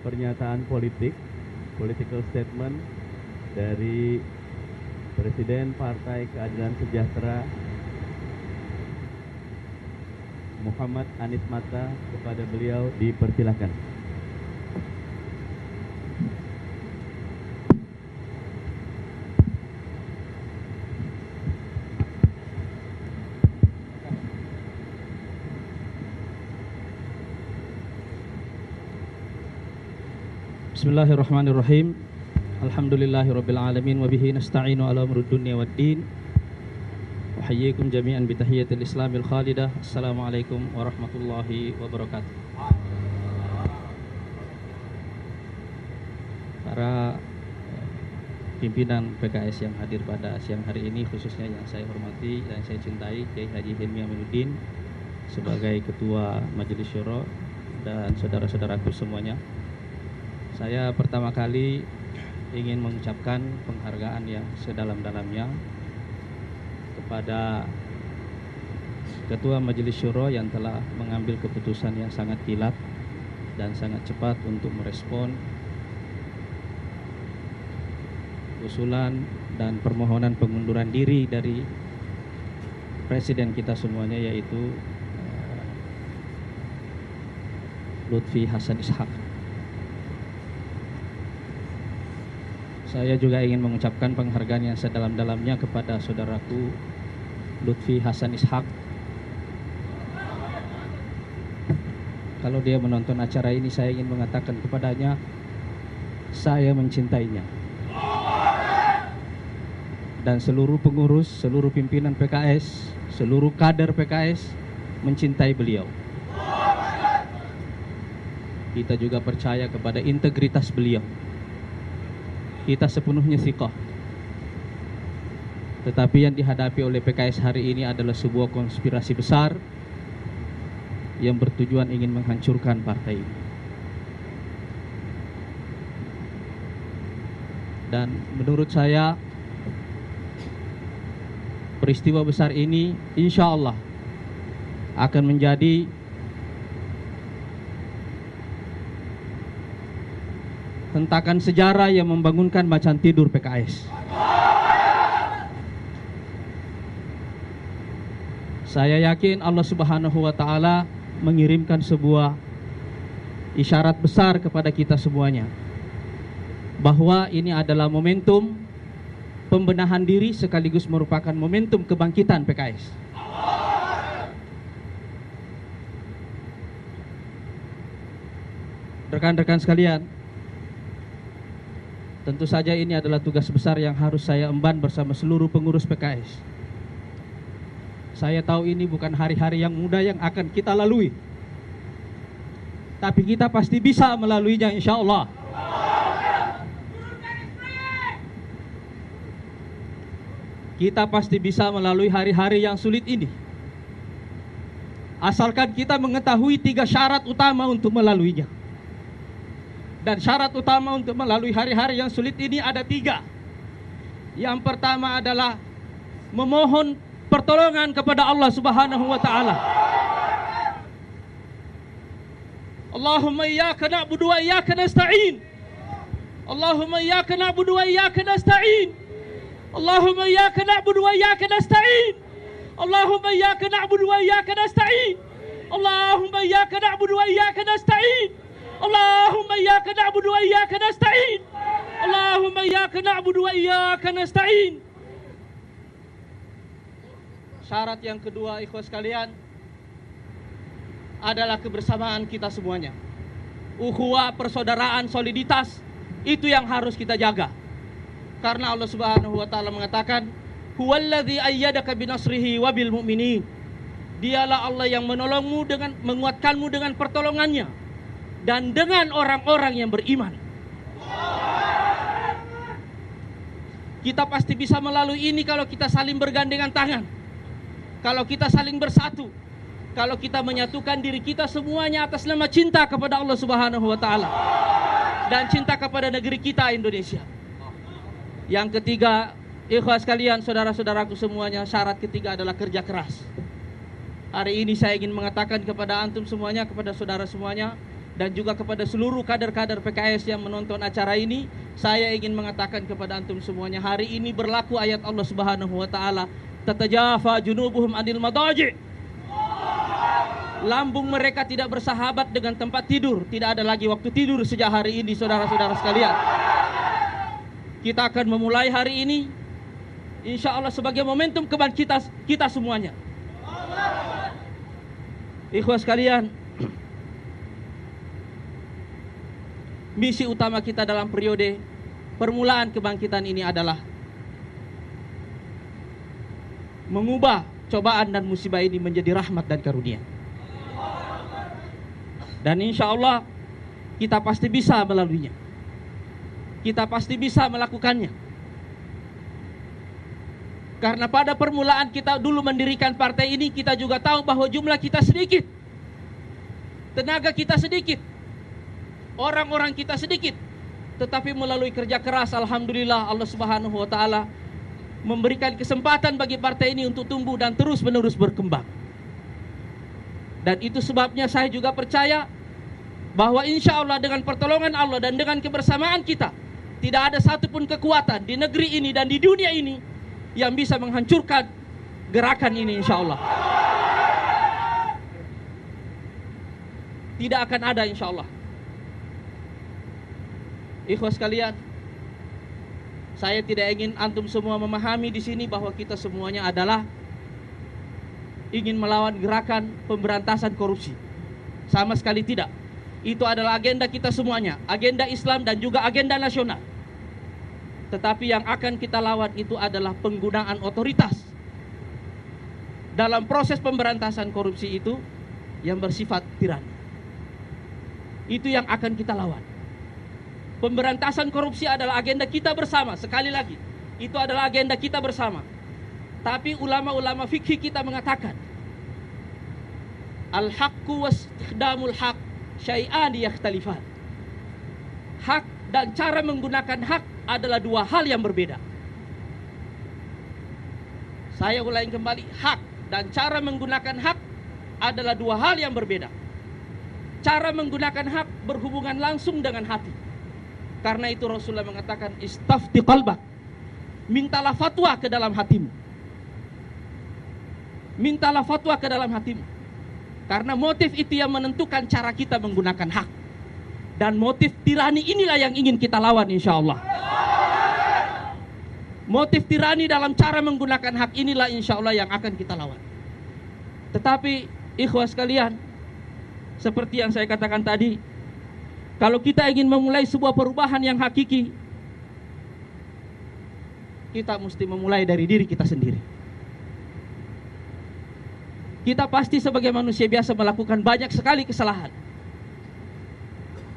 pernyataan politik, political statement dari Presiden Partai Keadilan Sejahtera Muhammad Anies Mata. Kepada beliau dipersilakan. Bismillahirrahmanirrahim. Alhamdulillahirabbil alamin wa bihi nasta'inu ala umuri dunya waddin. Uhayyikum jami'an bi tahiyyatil islamil khalidah. Assalamualaikum warahmatullahi wabarakatuh. Para pimpinan PKS yang hadir pada siang hari ini, khususnya yang saya hormati dan saya cintai, Kiai Haji Hilmi Aminuddin sebagai Ketua Majelis Syuro, dan saudara-saudaraku semuanya. Saya pertama kali ingin mengucapkan penghargaan yang sedalam-dalamnya kepada Ketua Majelis Syuro yang telah mengambil keputusan yang sangat kilat dan sangat cepat untuk merespon usulan dan permohonan pengunduran diri dari Presiden kita semuanya, yaitu Lutfi Hasan Ishak. Saya juga ingin mengucapkan penghargaan yang sedalam-dalamnya kepada saudaraku Lutfi Hasan Ishak. Kalau dia menonton acara ini, saya ingin mengatakan kepadanya, saya mencintainya. Dan seluruh pengurus, seluruh pimpinan PKS, seluruh kader PKS mencintai beliau. Kita juga percaya kepada integritas beliau. Kita sepenuhnya thiqah. Tetapi yang dihadapi oleh PKS hari ini adalah sebuah konspirasi besar yang bertujuan ingin menghancurkan partai ini. Dan menurut saya, peristiwa besar ini insya Allah akan menjadi hentakan sejarah yang membangunkan macan tidur PKS. Saya yakin Allah Subhanahu wa Ta'ala mengirimkan sebuah isyarat besar kepada kita semuanya, bahwa ini adalah momentum pembenahan diri sekaligus merupakan momentum kebangkitan PKS. Rekan-rekan sekalian, tentu saja ini adalah tugas besar yang harus saya emban bersama seluruh pengurus PKS. Saya tahu ini bukan hari-hari yang mudah yang akan kita lalui, tapi kita pasti bisa melaluinya insya Allah. Kita pasti bisa melalui hari-hari yang sulit ini, asalkan kita mengetahui 3 syarat utama untuk melaluinya. Dan syarat utama untuk melalui hari-hari yang sulit ini ada 3. Yang pertama adalah memohon pertolongan kepada Allah Subhanahu wa Ta'ala. Allahumma iyyaka na'budu wa iyyaka nasta'in. Allahumma iyyaka na'budu wa iyyaka nasta'in. Allahumma iyyaka na'budu wa iyyaka nasta'in. Allahumma iyyaka na'budu wa iyyaka nasta'in. Allahumma iyyaka na'budu wa iyyaka nasta'in. Allahumma iyyaka na'budu wa iyyaka nasta'in. Allahumma iyyaka na'budu wa iyyaka nasta'in. Syarat yang kedua, ikhwas sekalian, adalah kebersamaan kita semuanya. Ukhuwah, persaudaraan, soliditas, itu yang harus kita jaga. Karena Allah Subhanahu wa Ta'ala mengatakan, huwallazi ayyadaka binasrihi wa bil mu'minin. Dialah Allah yang menolongmu dengan menguatkanmu dengan pertolongannya dan dengan orang-orang yang beriman. Kita pasti bisa melalui ini kalau kita saling bergandengan tangan, kalau kita saling bersatu, kalau kita menyatukan diri kita semuanya atas nama cinta kepada Allah Subhanahu wa Ta'ala dan cinta kepada negeri kita Indonesia. Yang ketiga, ikhwas sekalian, saudara-saudaraku semuanya, syarat ketiga adalah kerja keras. Hari ini saya ingin mengatakan kepada antum semuanya, kepada saudara semuanya, dan juga kepada seluruh kader-kader PKS yang menonton acara ini, saya ingin mengatakan kepada antum semuanya, hari ini berlaku ayat Allah Subhanahu wa taala, tatajafa junubuhum anil madaji'. Lambung mereka tidak bersahabat dengan tempat tidur, tidak ada lagi waktu tidur sejak hari ini, saudara-saudara sekalian. Kita akan memulai hari ini insya Allah sebagai momentum kebangkitan kita semuanya. Ikhwas sekalian, misi utama kita dalam periode permulaan kebangkitan ini adalah mengubah cobaan dan musibah ini menjadi rahmat dan karunia. Dan insya Allah kita pasti bisa melaluinya. Kita pasti bisa melakukannya. Karena pada permulaan kita dulu mendirikan partai ini, kita juga tahu bahwa jumlah kita sedikit, tenaga kita sedikit, orang-orang kita sedikit. Tetapi melalui kerja keras, alhamdulillah Allah Subhanahu wa taala memberikan kesempatan bagi partai ini untuk tumbuh dan terus-menerus berkembang. Dan itu sebabnya saya juga percaya bahwa insya Allah dengan pertolongan Allah dan dengan kebersamaan kita, tidak ada satupun kekuatan di negeri ini dan di dunia ini yang bisa menghancurkan gerakan ini, insya Allah. Tidak akan ada, insya Allah. Ikhwas sekalian, saya tidak ingin antum semua memahami di sini bahwa kita semuanya adalah ingin melawan gerakan pemberantasan korupsi. Sama sekali tidak. Itu adalah agenda kita semuanya, agenda Islam dan juga agenda nasional. Tetapi yang akan kita lawan itu adalah penggunaan otoritas dalam proses pemberantasan korupsi itu yang bersifat tirani. Itu yang akan kita lawan. Pemberantasan korupsi adalah agenda kita bersama. Sekali lagi, itu adalah agenda kita bersama. Tapi ulama-ulama fikih kita mengatakan, al-haqqu wastikhdamul haq syai'ani yakhtalifan. Hak dan cara menggunakan hak adalah dua hal yang berbeda. Saya ulangi kembali, hak dan cara menggunakan hak adalah dua hal yang berbeda. Cara menggunakan hak berhubungan langsung dengan hati. Karena itu Rasulullah mengatakan, istafti qalbak, mintalah fatwa ke dalam hatimu. Mintalah fatwa ke dalam hatimu. Karena motif itu yang menentukan cara kita menggunakan hak. Dan motif tirani inilah yang ingin kita lawan, insya Allah. Motif tirani dalam cara menggunakan hak inilah insya Allah yang akan kita lawan. Tetapi ikhwas sekalian, seperti yang saya katakan tadi, kalau kita ingin memulai sebuah perubahan yang hakiki, kita mesti memulai dari diri kita sendiri. Kita pasti sebagai manusia biasa melakukan banyak sekali kesalahan.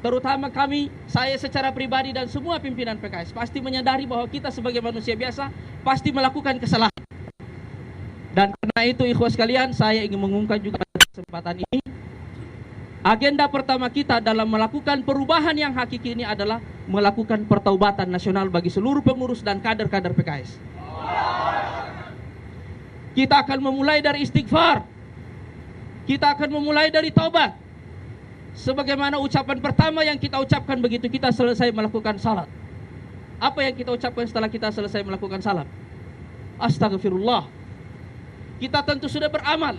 Terutama kami, saya secara pribadi dan semua pimpinan PKS pasti menyadari bahwa kita sebagai manusia biasa pasti melakukan kesalahan. Dan karena itu ikhwas sekalian, saya ingin mengumumkan juga pada kesempatan ini, agenda pertama kita dalam melakukan perubahan yang hakiki ini adalah melakukan pertaubatan nasional bagi seluruh pengurus dan kader-kader PKS. Kita akan memulai dari istighfar. Kita akan memulai dari taubat. Sebagaimana ucapan pertama yang kita ucapkan begitu kita selesai melakukan salat. Apa yang kita ucapkan setelah kita selesai melakukan salat? Astagfirullah. Kita tentu sudah beramal,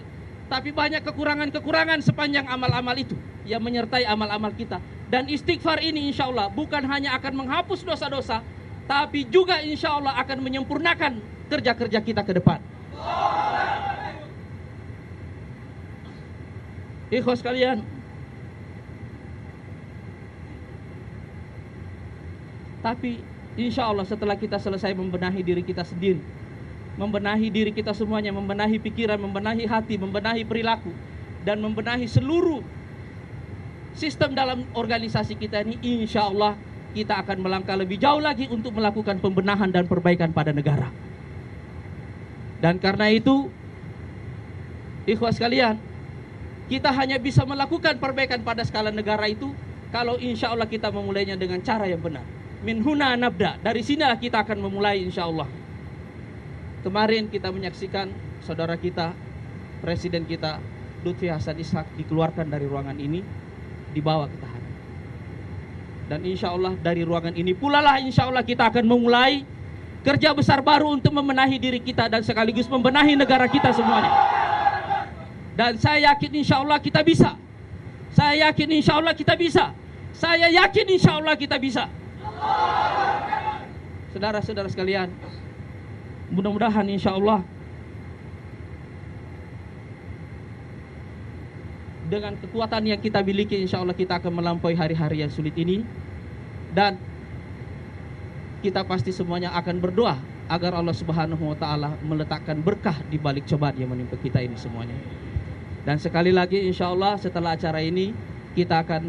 tapi banyak kekurangan-kekurangan sepanjang amal-amal itu yang menyertai amal-amal kita. Dan istighfar ini insya Allah bukan hanya akan menghapus dosa-dosa, tapi juga insya Allah akan menyempurnakan kerja-kerja kita ke depan. Ikhwas sekalian, tapi insya Allah setelah kita selesai membenahi diri kita sendiri, membenahi diri kita semuanya, membenahi pikiran, membenahi hati, membenahi perilaku, dan membenahi seluruh sistem dalam organisasi kita ini, insya Allah kita akan melangkah lebih jauh lagi untuk melakukan pembenahan dan perbaikan pada negara. Dan karena itu, ikhwas sekalian, kita hanya bisa melakukan perbaikan pada skala negara itu kalau insya Allah kita memulainya dengan cara yang benar. Min huna nabda, dari sinilah kita akan memulai insya Allah. Kemarin kita menyaksikan saudara kita, presiden kita, Lutfi Hasan Ishak dikeluarkan dari ruangan ini, dibawa ke tahanan. Dan insya Allah dari ruangan ini pula lah insya Allah kita akan memulai kerja besar baru untuk membenahi diri kita dan sekaligus membenahi negara kita semuanya. Dan saya yakin insya Allah kita bisa. Saya yakin insya Allah kita bisa. Saya yakin insya Allah kita bisa. Saudara-saudara sekalian, mudah-mudahan insya Allah dengan kekuatan yang kita miliki insya Allah kita akan melampaui hari-hari yang sulit ini. Dan kita pasti semuanya akan berdoa agar Allah Subhanahu wa taala meletakkan berkah di balik cobaan yang menimpa kita ini semuanya. Dan sekali lagi insya Allah setelah acara ini kita akan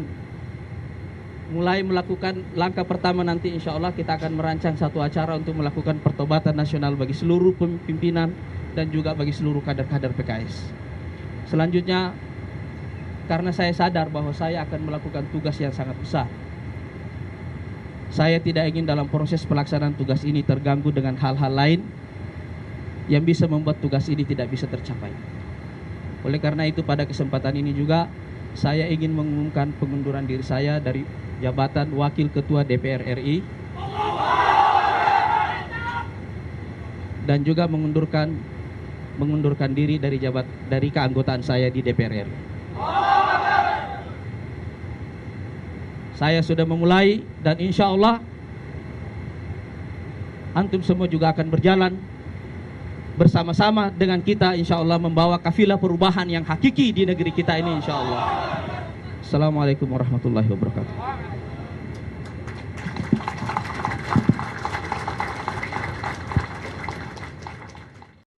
mulai melakukan langkah pertama nanti insya Allah kita akan merancang satu acara untuk melakukan pertobatan nasional bagi seluruh pimpinan dan juga bagi seluruh kader-kader PKS. Selanjutnya, karena saya sadar bahwa saya akan melakukan tugas yang sangat besar. Saya tidak ingin dalam proses pelaksanaan tugas ini terganggu dengan hal-hal lain yang bisa membuat tugas ini tidak bisa tercapai. Oleh karena itu pada kesempatan ini juga saya ingin mengumumkan pengunduran diri saya dari jabatan Wakil Ketua DPR RI dan juga mengundurkan diri dari keanggotaan saya di DPR RI. Saya sudah memulai dan insya Allah antum semua juga akan berjalan bersama-sama dengan kita insya Allah membawa kafilah perubahan yang hakiki di negeri kita ini insya Allah. Assalamualaikum warahmatullahi wabarakatuh.